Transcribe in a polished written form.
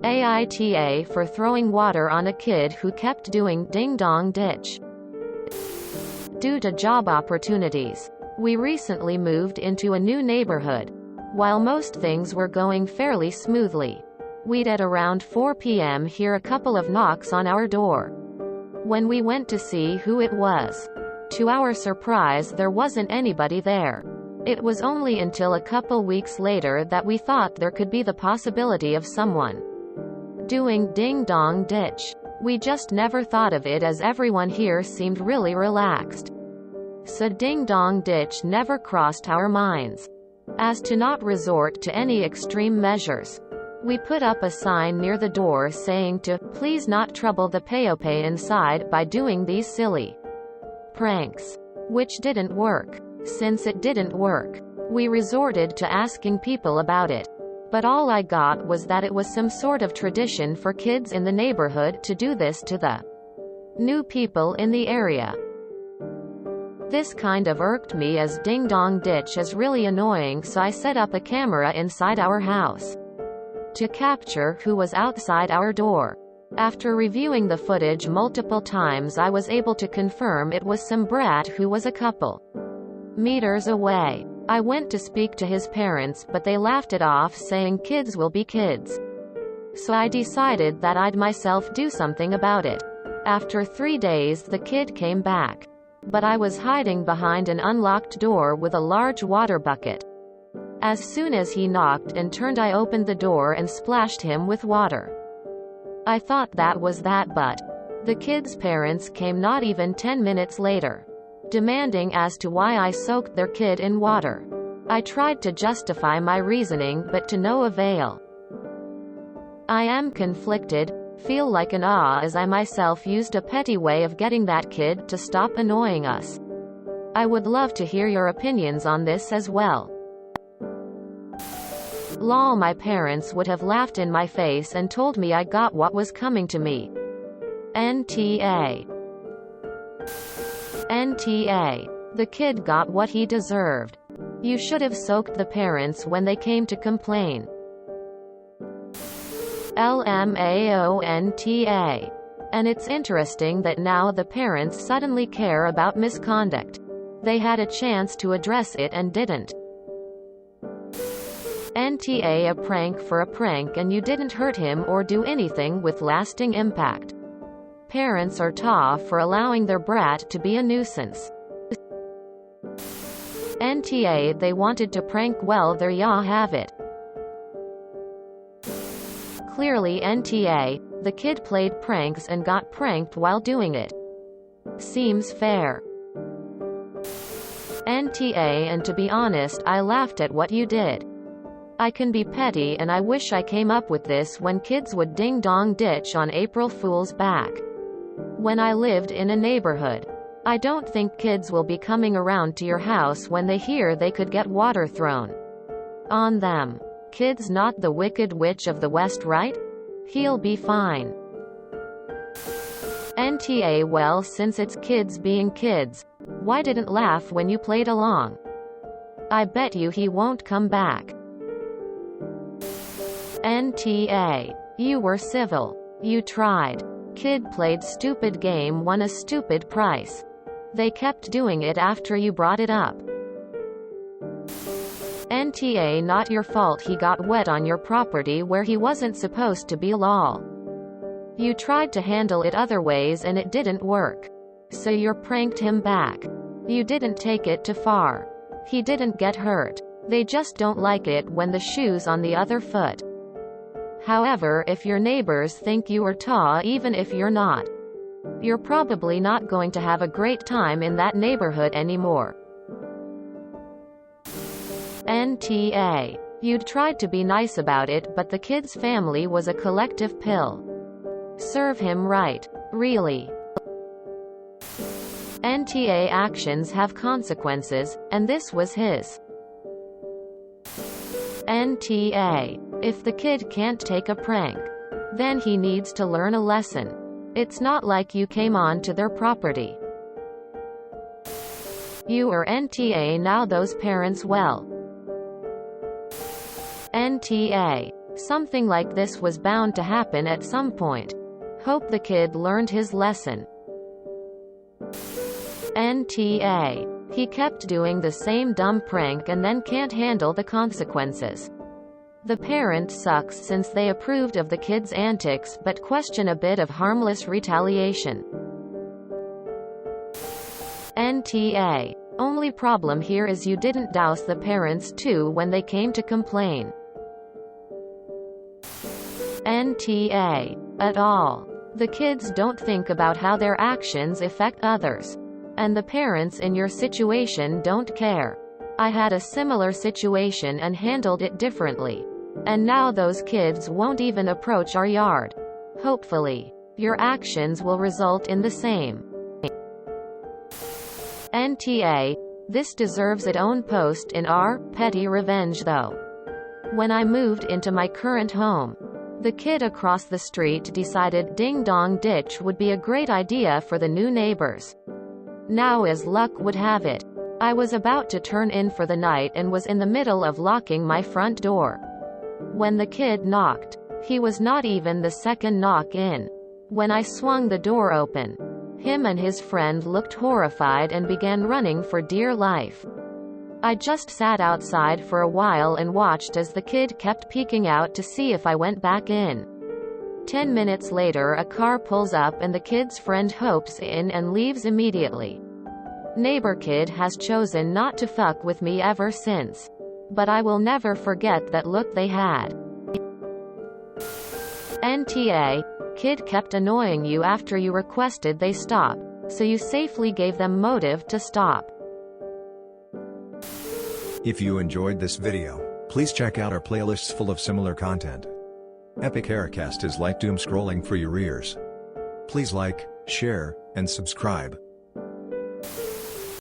AITA for throwing water on a kid who kept doing ding-dong ditch. Due to job opportunities, we recently moved into a new neighborhood. While most things were going fairly smoothly, we'd at around 4 p.m. hear a couple of knocks on our door. When we went to see who it was, to our surprise there wasn't anybody there. It was only until a couple weeks later that we thought there could be the possibility of someone doing ding-dong ditch. We just never thought of it, as everyone here seemed really relaxed. So ding-dong ditch never crossed our minds. As to not resort to any extreme measures, we put up a sign near the door saying to please not trouble the payope inside by doing these silly pranks. Which didn't work. Since it didn't work, we resorted to asking people about it. But all I got was that it was some sort of tradition for kids in the neighborhood to do this to the new people in the area. This kind of irked me, as ding-dong ditch is really annoying, so I set up a camera inside our house to capture who was outside our door. After reviewing the footage multiple times, I was able to confirm it was some brat who was a couple meters away. I went to speak to his parents, but they laughed it off, saying kids will be kids. So I decided that I'd myself do something about it. After 3 days the kid came back, but I was hiding behind an unlocked door with a large water bucket. As soon as he knocked and turned, I opened the door and splashed him with water. I thought that was that, but the kid's parents came not even 10 minutes later, demanding as to why I soaked their kid in water. I tried to justify my reasoning, but to no avail. I am conflicted, feel like an as I myself used a petty way of getting that kid to stop annoying us. I would love to hear your opinions on this as well. Lol, my parents would have laughed in my face and told me I got what was coming to me. NTA. NTA. The kid got what he deserved. You should have soaked the parents when they came to complain. LMAONTA. And it's interesting that now the parents suddenly care about misconduct. They had a chance to address it and didn't. NTA. A prank for a prank, and you didn't hurt him or do anything with lasting impact. Parents are for allowing their brat to be a nuisance. NTA. They wanted to prank, well there ya have it. Clearly NTA. The kid played pranks and got pranked while doing it. Seems fair. NTA. And to be honest, I laughed at what you did. I can be petty, and I wish I came up with this when kids would ding-dong ditch on April Fool's back. When I lived in a neighborhood, I don't think kids will be coming around to your house when they hear they could get water thrown on them. Kids not the Wicked Witch of the West, right? He'll be fine. NTA. Well, since it's kids being kids, why didn't laugh when you played along? I bet you he won't come back. NTA. You were civil. You tried. Kid played stupid game, won a stupid price. They kept doing it after you brought it up. NTA. Not your fault he got wet on your property where he wasn't supposed to be, lol. You tried to handle it other ways and it didn't work. So you pranked him back. You didn't take it too far. He didn't get hurt. They just don't like it when the shoe's on the other foot. However, if your neighbors think you are even if you're not, you're probably not going to have a great time in that neighborhood anymore. NTA. You'd tried to be nice about it, but the kid's family was a collective pill. Serve him right. Really. NTA. Actions have consequences, and this was his. NTA. If the kid can't take a prank, then he needs to learn a lesson. It's not like you came on to their property. You are NTA. Now those parents, well, NTA. Something like this was bound to happen at some point. Hope the kid learned his lesson. NTA. He kept doing the same dumb prank and then can't handle the consequences. The parent sucks since they approved of the kid's antics but question a bit of harmless retaliation. NTA. Only problem here is you didn't douse the parents too when they came to complain. NTA. At all. The kids don't think about how their actions affect others. And the parents in your situation don't care. I had a similar situation and handled it differently. And now those kids won't even approach our yard. Hopefully, your actions will result in the same. NTA. This deserves its own post in our petty revenge though. When I moved into my current home, the kid across the street decided Ding Dong Ditch would be a great idea for the new neighbors. Now as luck would have it, I was about to turn in for the night and was in the middle of locking my front door. When the kid knocked, he was not even the second knock in. When I swung the door open, him and his friend looked horrified and began running for dear life. I just sat outside for a while and watched as the kid kept peeking out to see if I went back in. 10 minutes later a car pulls up and the kid's friend hops in and leaves immediately. Neighbor kid has chosen not to fuck with me ever since. But I will never forget that look they had. NTA. Kid kept annoying you after you requested they stop, so you safely gave them motive to stop. If you enjoyed this video, please check out our playlists full of similar content. Epic Aircast is like doom scrolling for your ears. Please like, share, and subscribe.